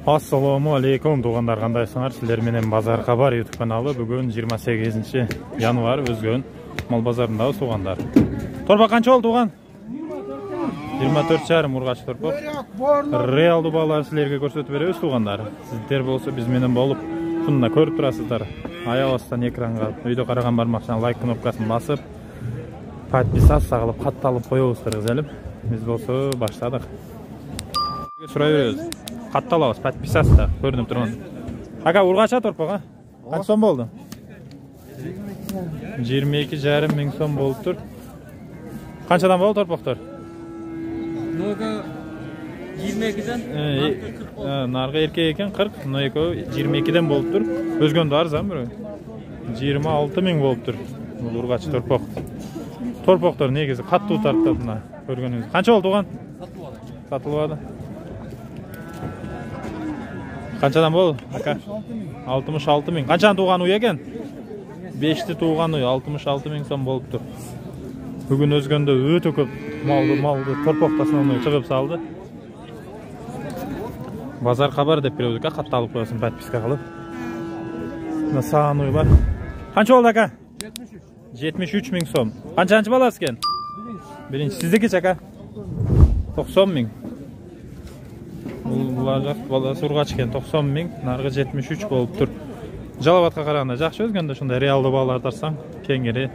Assalamu alaikum туғандар, қандайсыңар? Сіздер менен Базар Хабар YouTube каналы. Бүгін 28 январ өзгөн мал базарында туғандар. Торпақ қанша ол туған? 24,5 ургач торпақ. Реалды балалар сілерге көрсөтүп беребиз туғандар. Сіздер болса біз менен болып, шунда көрүп турасыздар. Аябастан экранга үйдө караган бармакчан лайк кнопкасын басып, подписаться кылып, катталып коебуздар кызелим. Биз болсо баштадык. Сурай беребиз. Катталабыз, подписаться көрүнүп турган. Ака ургача торпак, канча сом болду? 22,5 миң сом болуп тур. Канчадан болду торпактар? Нога 22ден, наргы эркек экен 40, мына экөө 22ден болуп тур. Өзгөндө арзан бирөө. 26 миң болуп тур. Бул ургач торпак. Торпактар негизи каттуу тартат мына көргөнүңүз. Канча болду туган? Сатылбады. Канчадан бол? 66 миң. Канчаны туған уй екен? 5-ти туған уй 66 миң сом болып тұр. Бүгін өзгөнде өтө көп малды торпақтасынан чыгып салды. Базар Хабар деп беребиз, катталып коесуң, подписка кылып. Мына саан уй бар. Канча болду ака? 73 миң сом. Канчанчы баласы экен? Биринчи. Сиздики ака? 90 миң. Булар баласы ургач экен 90 миң, наргы 73 болуп тур. Жалабатка караганда жакшы өзгөндө ушундай реалдуу балалар тарсаң, кеңири.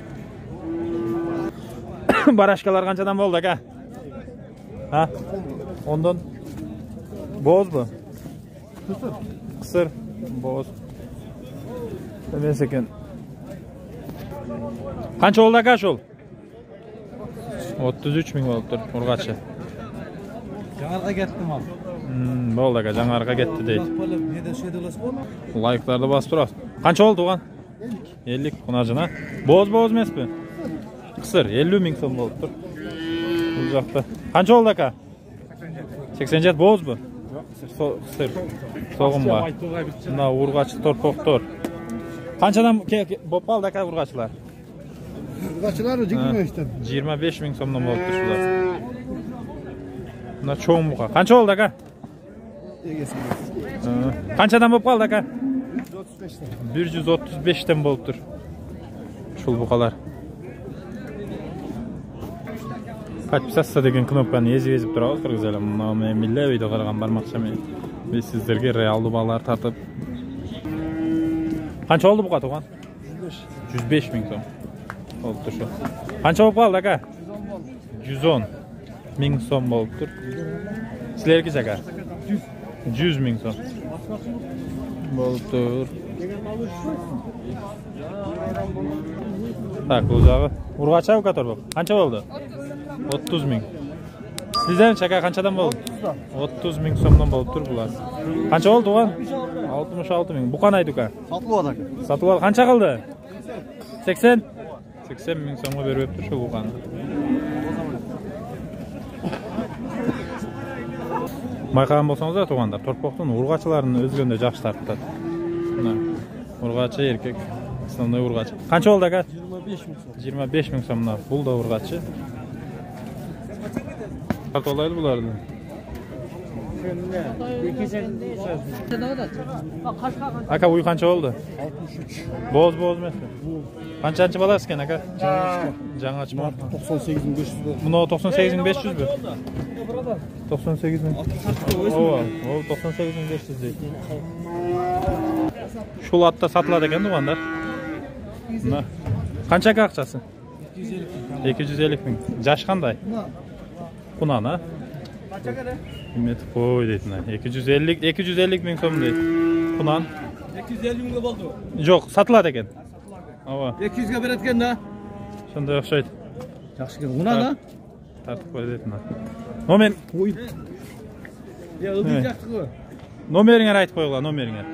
Барашкалар канчадан болду ака? Ha? Ondan boz bu. Kısır. Boz. Demesi eкен. Kança oldu aka şol? 33 ming болуп тур, ургачы. Жаңарга кеттим ал. Болду aka, жаңарга кетти дейт. Лайктарды басып турат. Канча болду туган? 50 кунажына. Боз эмеспи? Кысыр 50 миң сом болуп тур. Бул жакта. Канча болду ака? 87 боз бу? Кысыр. Согум бар. Мына ургачы торпоктор. Канчадан болуп калды ака ургачылар? Ургачылар 25 миң сомдон болуп тур шулар. Мына чоң бука. Канча болду ака? Канчадан болуп калды ака? 135тен болуп тур. Ушул букалар. Подписаться деген кнопканы езип турабыз, кыргыздар. Мына мен милле видео караган бармакчы мен. Биз сиздерге реалдуу балалар тартып. Канча болду бука туган? 105 миң сом. Болуп тур шу. Канча болуп калды ака? 110 миң сом болуп тур. Силерге жака? 100 миң сом. Болуп тур. Так, бул жагы. Ургача бука торбок. Канча болду? 30 миң. Сизден чака канчадан болду? 30 миң сомдон болуп тур булар. Канча болду туган? 66 миң. Бу канай дука? Сатылып атак. Сатылып канча калды? 80? 80 миң сомго бербептир шу буканы. Байкаган болсоңуздар тугандар, торпоктун ургачыларын өзгөндө жакшы тартат. Мына ургачы эркек, основной ургач. Канча болду ака? 25 миң сом. Бул да ургачы. Тартолайлы буларды. Ака уй канча болду? 63. Боз эмеспи? Канчанчы баласы экен ака? Жаңачы ма? 98,500 болду. Мына 98,500бү? 98 миң. Ооба, 98,500 дейт. Шул атта сатылат экен тугандар. Мына канча акчасы? 250 миң. Жаш кандай? Кунана. Кимет кой дейт мына. 250 миң сом дейт. Кунан. 250 миңге болду. Жок, сатылат экен. Ооба. 200ге берет экен да. Шондай окшойт. Жакшы экен. Унана? Тартып кой дейт мына. Номер. Я ылдый жакты го. Номериңер айтып койгула, номериңер.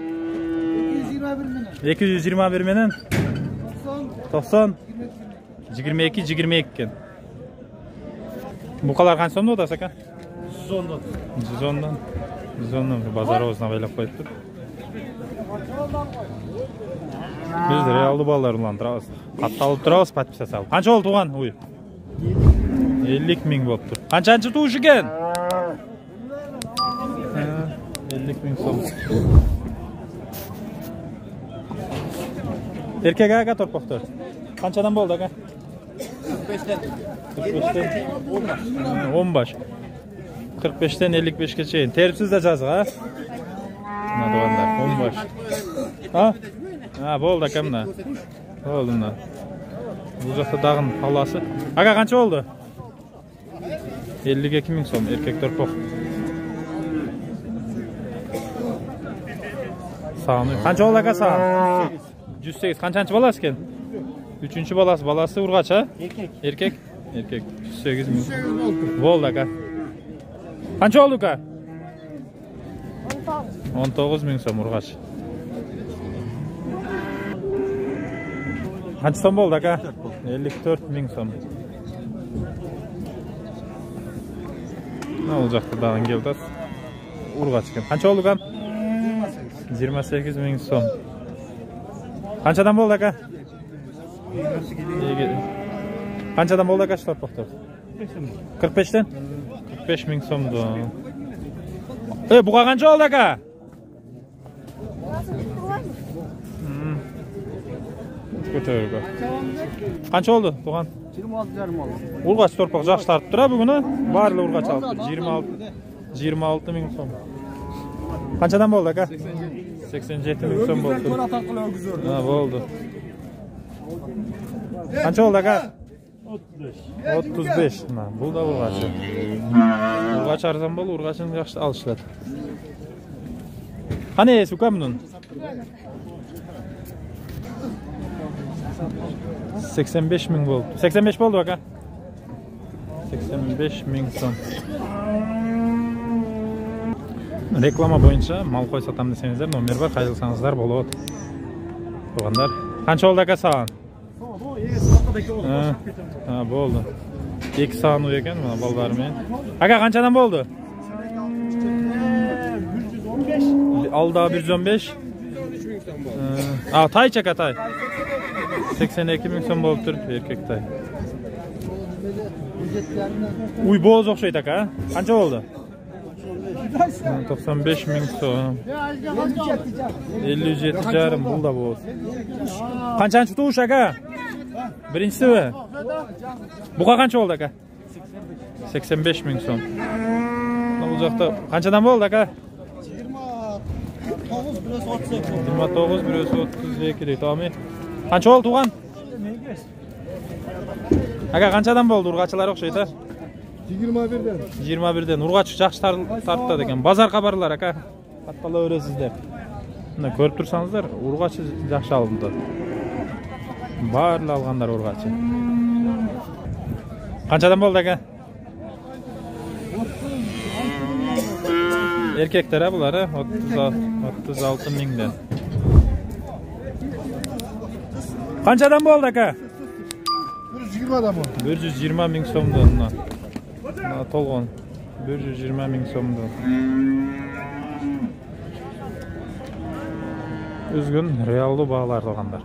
221 менен. 221 менен 90 22 экен. Букалар канча сомдо атасы ака? 110. 110 базарыбыздан байлап коюптур. Биз реалдуу балалар улантырабыз. Катталып турабыз, подписаться салып. Канча болду туган уй? 50 миң болуптур. Канчанчы тууш экен? 50 миң сом. som. Erkek aka torpaqtır. Qanchadan bo'ldi aka? 45'ten 15. 45'ten 55'e çeyin. Teripsiz de yazıq ha? Buna doğanlar 15. Ha? Ha bo'ldi akamda. Oldu da. Bu жақта dağın halası. Aka qancha oldu? 52.000 som erkek torpaq. Sağını. Qancha oldu aka sağ? 108. Qançanchi balası ekan? 3-cü balası. Balası urgaç ha? Erkek. Erkek. 108.000. Bo'ldi aka. Qancha oldu aka? 19.000 som urgaç. Qancha som bo'ldi aka? 54.000 som. Ne olacaktı dağın geldi? Urgaç ekan. Qancha oldu aka? 28.000 som. Qanchadan bo'ldi aka? Qanchadan bo'ldi aka torpaqlar? 45'ten? 45.000 somdu. Buqa qancha oldu aka? Ko'tarib. Qancha oldu Tuğan? 26,5 oldu. Urgaç torpaq yaxşı tartib turadi buguni. Barli urgaç aldı. 26.000 som. Qanchadan bo'ldi aka? 87.000 som bo'ldi. Ha, bo'ldi. Qancha oldu aka? 35. Ha, bu da urgaçı. Urgaç arzon bo'ldi, urgaçını yaxshi alışladı. Qani suka bunun? 85.000 bo'ldi. 85 bo'ldi aka. 85.000 som. Reklama boyunca mal qo'y satam desangizlar, nomer bor, qayrilsangizlar bo'ladi. Bo'lganlar. Qancha oldu aka sağın? Ha, bo'ldi. 2 sağın uy ekan, mana ballarmen. Aka qanchadan bo'ldi? 115. Alda 115. Ha, tay çaka tay. 82.000 som bo'lib turib erkek tay. Uy bo'z o'xshaydi aka. Qancha bo'ldi? 95.000 som. 57 jarım bu da bo'z. Qanchanchi tuvush aka? Birinchisi mi? Buqa qancha bo'ldi aka? 85.000 som. Bu yoqda qanchadan bo'ldi aka? 29 biraz 32 deydi. Tamam. Qancha oldu Tuğan? Aka qanchadan bo'ldi? Urg'achilar o'xshaydi. 21'den. 21'den. Urg'ach yaxshi tartdi ekan. Bozor xabarlar aka. Qatqalaverasizlar. Bunda ko'rib tursanızlar, urg'achi yaxshi alındı. Barli alganlar urg'achi. Qanchadan bo'ldi aka? Erkekler bular 36.000 dan. Qanchadan bo'ldi aka? 120 dan bo'ldi. 120.000 so'mdan. To'lg'on 120.000 so'mdan. Üzgün reallı bağlar olganlar.